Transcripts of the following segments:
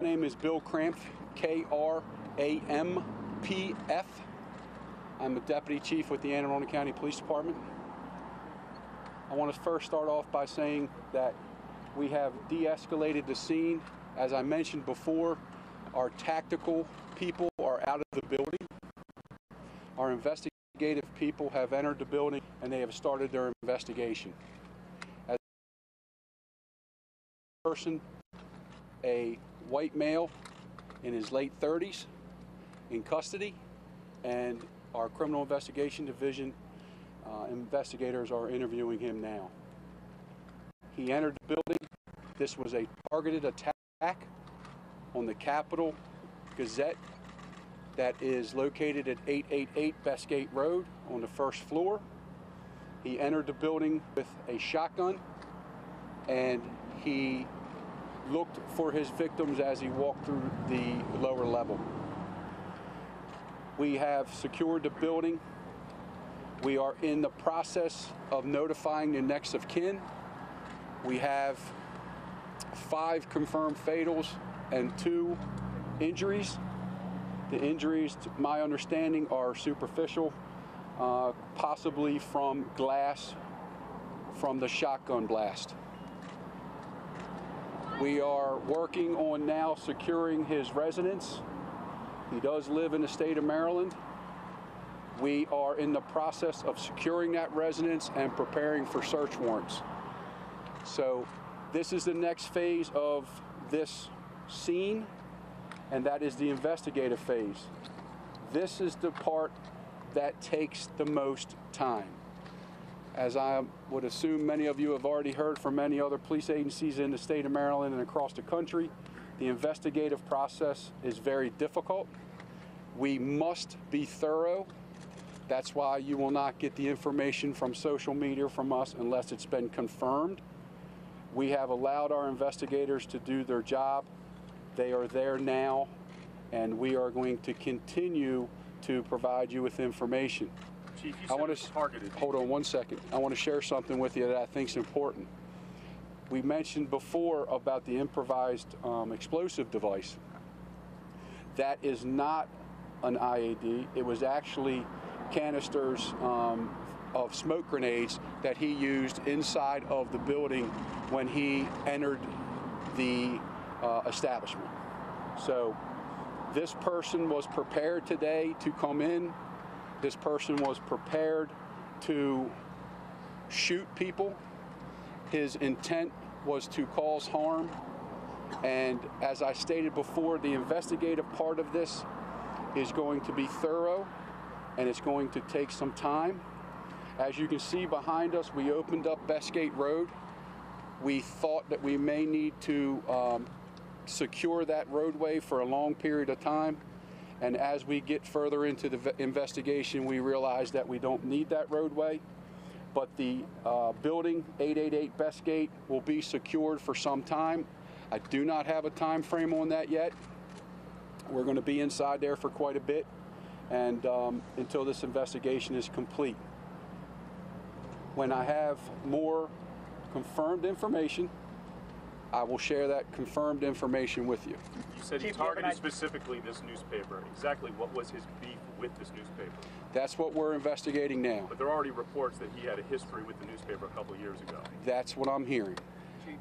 name is Bill Krampf, K-R-A-M-P-F. I'm a Deputy Chief with the Anne Arundel County Police Department. I want to first start off by saying that we have de-escalated the scene. As I mentioned before, our tactical people are out of the building. Our investigative people have entered the building and they have started their investigation. As a person, a white male in his late 30s in custody, and our Criminal Investigation Division investigators are interviewing him now. He entered the building. This was a targeted attack on the Capital Gazette that is located at 888 Bestgate Road on the first floor. He entered the building with a shotgun and he looked for his victims as he walked through the lower level. We have secured the building. We are in the process of notifying the next of kin. We have 5 confirmed fatals and 2 injuries. The injuries, to my understanding, are superficial, possibly from glass from the shotgun blast. We are working on now securing his residence. He does live in the state of Maryland. We are in the process of securing that residence and preparing for search warrants. So this is the next phase of this scene, and that is the investigative phase. This is the part that takes the most time. As I would assume many of you have already heard from many other police agencies in the state of Maryland and across the country, the investigative process is very difficult. We must be thorough. That's why you will not get the information from social media from us unless it's been confirmed. We have allowed our investigators to do their job. They are there now, and we are going to continue to provide you with information. Chief, you said it's targeted. Hold on one second. I want to share something with you that I think is important. We mentioned before about the improvised explosive device. That is not an IED. It was actually canisters of smoke grenades that he used inside of the building when he entered the establishment. So this person was prepared today to come in. This person was prepared to shoot people. His intent was to cause harm. And as I stated before, the investigative part of this is going to be thorough, and it's going to take some time. As you can see behind us, we opened up Bestgate Road. We thought that we may need to secure that roadway for a long period of time. And as we get further into the investigation, we realize that we don't need that roadway. But the building, 888 Bestgate, will be secured for some time. I do not have a time frame on that yet. We're going to be inside there for quite a bit, and until this investigation is complete. When I have more confirmed information, I will share that confirmed information with you. You said he targeted specifically this newspaper. Exactly what was his beef with this newspaper? That's what we're investigating now. But there are already reports that he had a history with the newspaper a couple of years ago. That's what I'm hearing.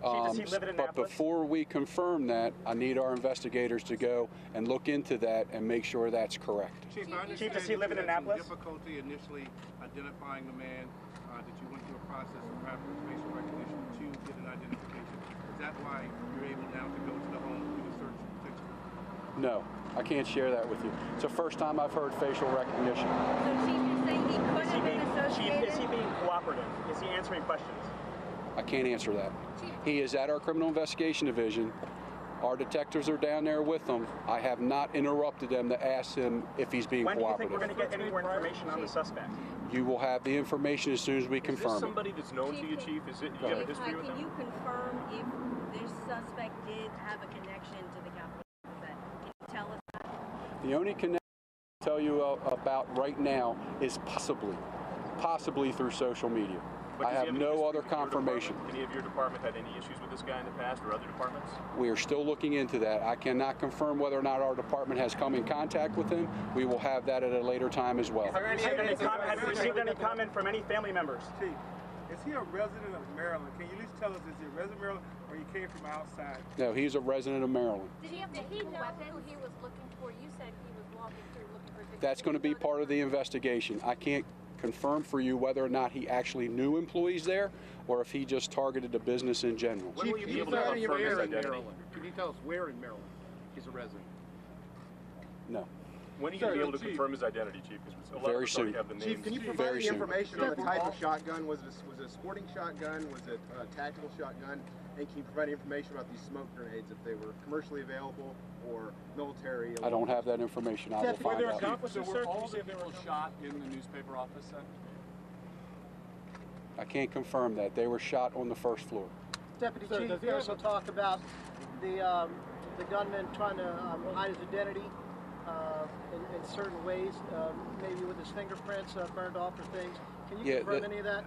Does he live in Annapolis? But before we confirm that, I need our investigators to go and look into that and make sure that's correct. Chief, does he live in Annapolis? Difficulty initially identifying the man, that you went through a process of rapid facial recognition to get an identification. Is that why you're able now to go to the home and do the search potentially? No, I can't share that with you. It's the first time I've heard facial recognition. So Chief, you're saying he could have been associated? Chief, is he being cooperative? Is he answering questions? I can't answer that. He is at our Criminal Investigation Division. Our detectives are down there with him. I have not interrupted them to ask him if he's being cooperative. When do you think we're going to get any more information on the suspect? You will have the information as soon as we confirm it. Is this somebody that's known to you, Chief? Is it, do you have a history with him? Can you confirm if this suspect did have a connection to the Capital Gazette? Can you tell us that? The only connection I can tell you about right now is possibly through social media. But I does he have any no history other with your confirmation. department? Any of your department had any issues with this guy in the past, or other departments? We are still looking into that. I cannot confirm whether or not our department has come in contact with him. We will have that at a later time as well. Have you received any comment from any family members? Chief, is he a resident of Maryland? Can you at least tell us, is he a resident of Maryland or he came from outside? No, he's a resident of Maryland. Did he know who he was looking for? You said he was walking through looking for things. That's going to be part of the investigation. I can't confirm for you whether or not he actually knew employees there or if he just targeted the business in general. When will you be able to confirm his identity? Can you tell us where in Maryland he's a resident? No. When are you going to be able to confirm his identity, Chief? Because a lot Very of us already soon. have the names. Chief, can you Very provide any soon. information on the type of shotgun? Was it a sporting shotgun? Was it a tactical shotgun? And can you provide information about these smoke grenades, if they were commercially available or military? I don't have that information. I will Were find there out. accomplices, So sir? were all the people shot in the newspaper office then? I can't confirm that. They were shot on the first floor. Deputy Chief, you also talk about the gunman trying to hide his identity in certain ways, maybe with his fingerprints burned off or things. Can you confirm any of that?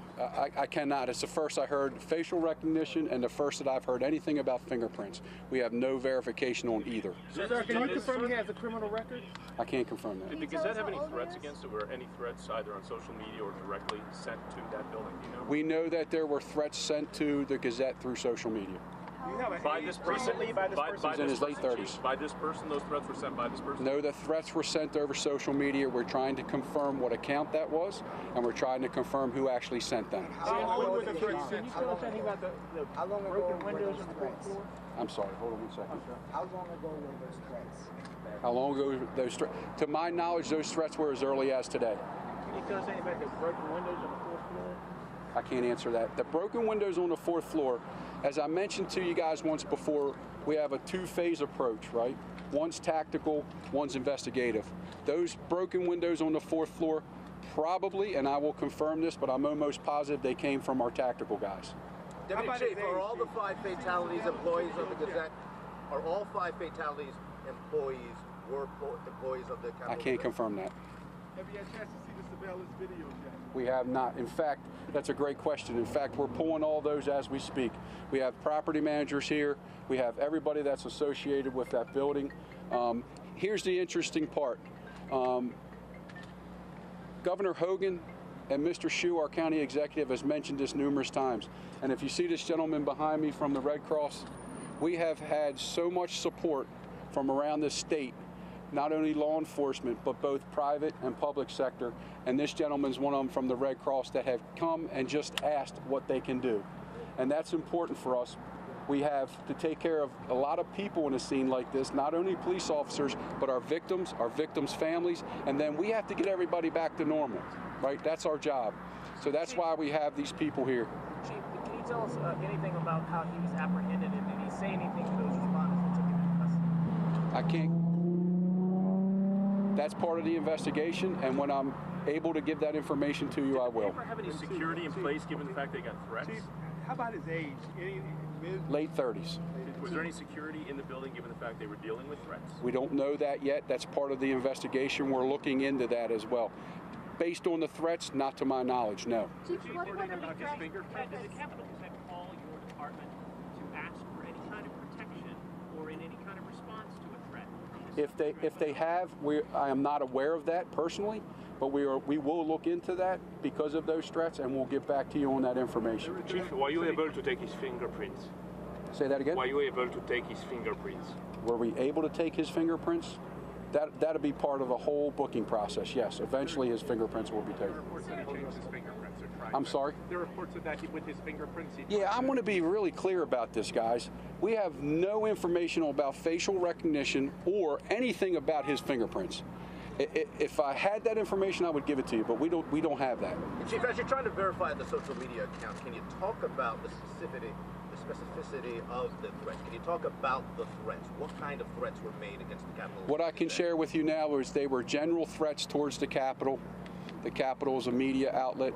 I cannot. It's the first I heard facial recognition and the first that I've heard anything about fingerprints. We have no verification on either. Sir, can you confirm he has a criminal record? I can't confirm Did that. the Gazette have any threats against him, or any threats either on social media or directly sent to that building? Do you know? We know that there were threats sent to the Gazette through social media. Do you have a By this person? Recently, by this person? He's in his late 30s. By this person? Those threats were sent by this person? No, the threats were sent over social media. We're trying to confirm what account that was, and we're trying to confirm who actually sent them. How long were the threats Can you tell us anything about the broken windows on the fourth floor? I'm sorry, hold on 1 second. How long ago were those threats? How long ago were those threats? To my knowledge, those threats were as early as today. Can you tell us anything about the broken windows on the fourth floor? I can't answer that. The broken windows on the fourth floor, as I mentioned to you guys once before, we have a two-phase approach, right? One's tactical, one's investigative. Those broken windows on the fourth floor, probably, and I will confirm this, but I'm almost positive they came from our tactical guys. Deputy Chief, are all the 5 fatalities employees of the Gazette? Are all 5 fatalities employees of the Capital I can't Gazette? confirm that. Have you had a chance to see the surveillance videos yet? We have not. In fact, that's a great question. In fact, we're pulling all those as we speak. We have property managers here. We have everybody that's associated with that building. Here's the interesting part. Governor Hogan and Mr. Hsu, our county executive, has mentioned this numerous times. And if you see this gentleman behind me from the Red Cross, we have had so much support from around the state, not only law enforcement, but both private and public sector. And this gentleman's one of them from the Red Cross that have come and just asked what they can do. And that's important for us. We have to take care of a lot of people in a scene like this, not only police officers, but our victims' families, and then we have to get everybody back to normal, right? That's our job. So that's why we have these people here. Chief, can you tell us anything about how he was apprehended, and did he say anything to those responders that took him into custody? I can't. That's part of the investigation, and when I'm able to give that information to you, I Did they will. ever have any security in place, given the fact they got threats? Chief, how about his age? Late 30s. Was there any security in the building, given the fact they were dealing with threats? We don't know that yet. That's part of the investigation. We're looking into that as well. Based on the threats, not to my knowledge, no. Chief, what are the threats? Did the Capital Gazette call your department to ask for any kind of protection or in any kind of response to a threat? If they have, I am not aware of that personally, but we will look into that because of those threats, and we'll get back to you on that information. Chief, were you able to take his fingerprints? Say that again? Were you able to take his fingerprints? Were we able to take his fingerprints? That'll be part of the whole booking process, yes. Eventually his fingerprints will be taken. There are reports that he changed his fingerprints or tried I'm to. sorry? There are reports of that with his fingerprints. Yeah, I'm going to be really clear about this, guys. We have no information about facial recognition or anything about his fingerprints. If I had that information, I would give it to you, but we don't have that. Chief, as you're trying to verify the social media account, can you talk about the specificity of the threats? Can you talk about the threats? What kind of threats were made against the Capitol? What I can share with you now is they were general threats towards the Capitol. The Capitol is a media outlet.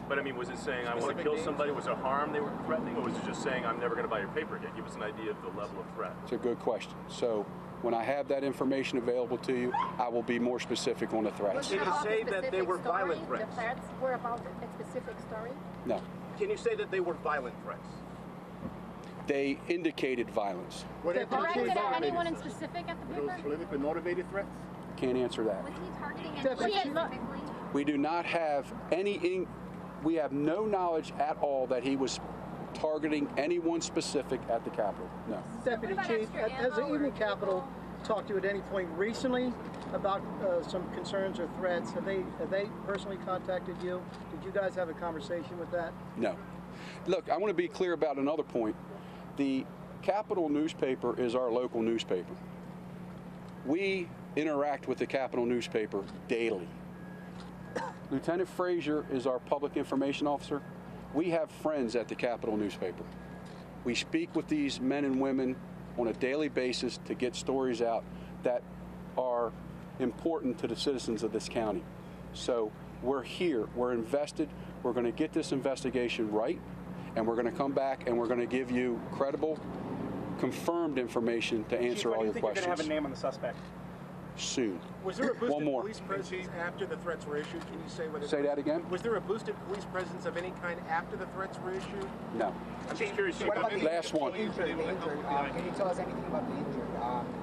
But I mean, was it saying, I want to kill somebody? Was it harm they were threatening? Or was it just saying, I'm never going to buy your paper again? Give us an idea of the level of threat. It's a good question. So When I have that information available to you, I will be more specific on the threats. Can you say that they were violent threats? The threats were about a specific story? No. Can you say that they were violent threats? They indicated violence. Were they directed at anyone in specific at the paper? Those politically motivated threats? Can't answer that. Was he targeting anyone specifically? We do not have we have no knowledge at all that he was targeting anyone specific at the Capitol. No. Deputy Chief, has the Evening Capital talked to you at any point recently about some concerns or threats? Have they personally contacted you? Did you guys have a conversation with that? No. Look, I want to be clear about another point. The Capital newspaper is our local newspaper. We interact with the Capital newspaper daily. Lieutenant Frazier is our public information officer. We have friends at the Capital newspaper. We speak with these men and women on a daily basis to get stories out that are important to the citizens of this county. So we're here, we're invested, we're going to get this investigation right, and we're going to come back and we're going to give you credible, confirmed information to answer all your questions. Chief, when do you think you're going to have a name on the suspect? Soon. Was there a boosted One more. police presence after the threats were issued? Can you say what it Say that again? Was there a boosted police presence of any kind after the threats were issued? No. I'm just curious. What about the Last one. injured? Can you tell us anything about the injured?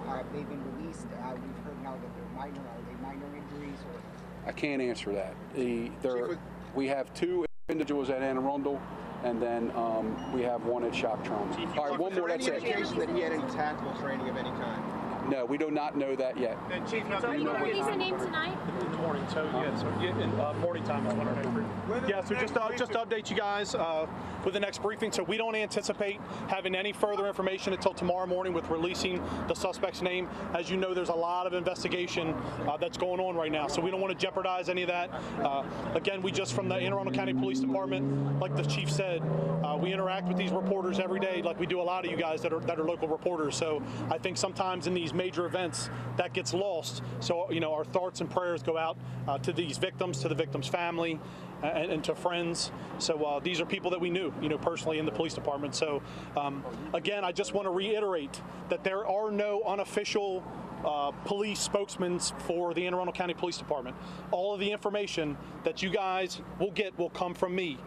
Have they been released? We've heard now that they're minor. Are they minor injuries? Or? I can't answer that. We have 2 individuals at Anne Arundel, and then we have 1 at Shock Trauma. All right, one more. That's it. Indication that he had any tactical training of any kind? No, we do not know that yet. Chief, Are you releasing a name tonight? In the morning, so in morning time is when our next briefing. Yeah, so just to update you guys with the next briefing. So we don't anticipate having any further information until tomorrow morning with releasing the suspect's name. As you know, there's a lot of investigation that's going on right now, so we don't want to jeopardize any of that. Again, we just from the Anne Arundel County Police Department, like the chief said, we interact with these reporters every day, like we do a lot of you guys that are local reporters. So I think sometimes in these major events that gets lost. So our thoughts and prayers go out to these victims, to the victim's family, and to friends. So these are people that we knew, personally in the police department. So again, I just want to reiterate that there are no unofficial police spokesmen for the Anne Arundel County Police Department. All of the information that you guys will get will come from me.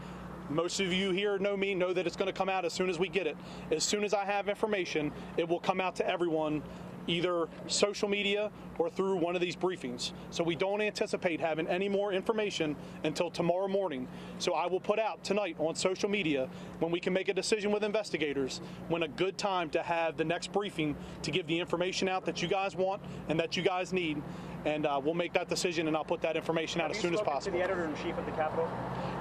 Most of you here know me, know that it's going to come out as soon as we get it. As soon as I have information, it will come out to everyone, either social media or through one of these briefings. So we don't anticipate having any more information until tomorrow morning. So I will put out tonight on social media, when we can make a decision with investigators, when a good time to have the next briefing to give the information out that you guys want and that you guys need. And we'll make that decision, and I'll put that information out as soon as possible. To the editor-in-chief of the Capitol?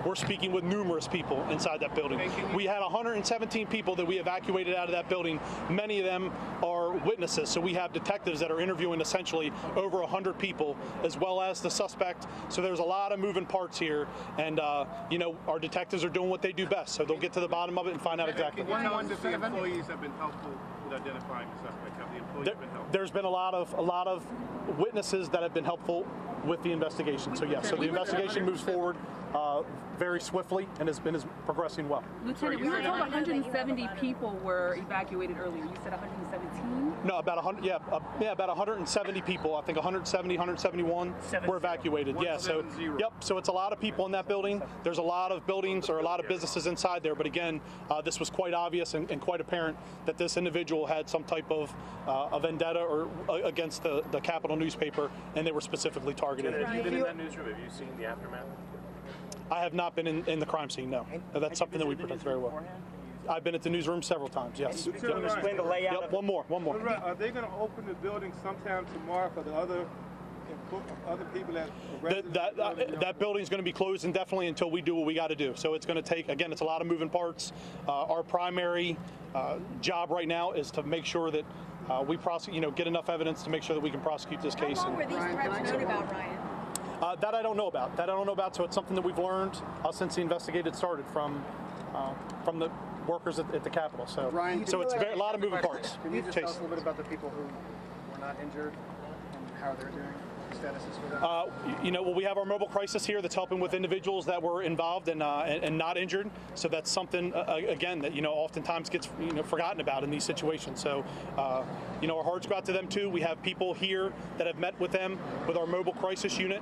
We're speaking with numerous people inside that building. We had 117 people that we evacuated out of that building. Many of them are witnesses. So we have detectives that are interviewing essentially over 100 people, as well as the suspect. So there's a lot of moving parts here. And, our detectives are doing what they do best. So they'll get to the bottom of it and find out exactly. Can you tell us if the employees have been helpful with identifying the suspect? Have the employees been helpful? There's been a lot of witnesses that have been helpful with the investigation. So yes, so the investigation moves forward very swiftly and has been progressing well. Lieutenant, we were told 170 people were evacuated earlier. You said 117? No, about 100. About 170 people. I think 170, 171 were evacuated. Yeah. So yep. So it's a lot of people in that building. There's a lot of buildings or a lot of businesses inside there. But again, this was quite obvious and quite apparent that this individual had some type of a vendetta or against the Capital newspaper, and they were specifically targeted. Have you been in that newsroom? Have you seen the aftermath? I have not been in the crime scene, no. That's something that we protect very well. I've been at the newsroom several times, yes. Can you explain the layout? Yep, one more. Are they going to open the building sometime tomorrow for the other people that building's going to be closed indefinitely until we do what we got to do. So it's going to take, again, it's a lot of moving parts. Our primary job right now is to make sure that we prosecute, get enough evidence to make sure that we can prosecute this case. How long were these threats known about, Ryan? That I don't know about. So it's something that we've learned since the investigation started from the workers at the Capitol. So, Ryan, so it's a lot of moving parts. Can you just tell us a little bit about the people who were not injured and how they're doing? the status is for that? Well, we have our mobile crisis here that's helping with individuals that were involved and not injured. So that's something, again, that, oftentimes gets, forgotten about in these situations. So, our hearts go out to them too. We have people here that have met with them with our mobile crisis unit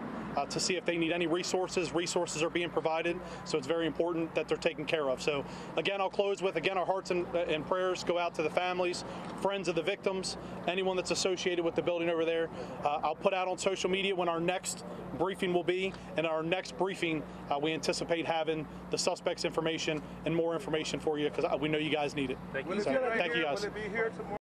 to see if they need any resources. Resources are being provided. So it's very important that they're taken care of. So again, I'll close with, our hearts and prayers go out to the families, friends of the victims, anyone that's associated with the building over there. I'll put out on social media when our next briefing will be, and our next briefing we anticipate having the suspect's information and more information for you because we know you guys need it. Thank you. So, thank you guys. Will it be here tomorrow?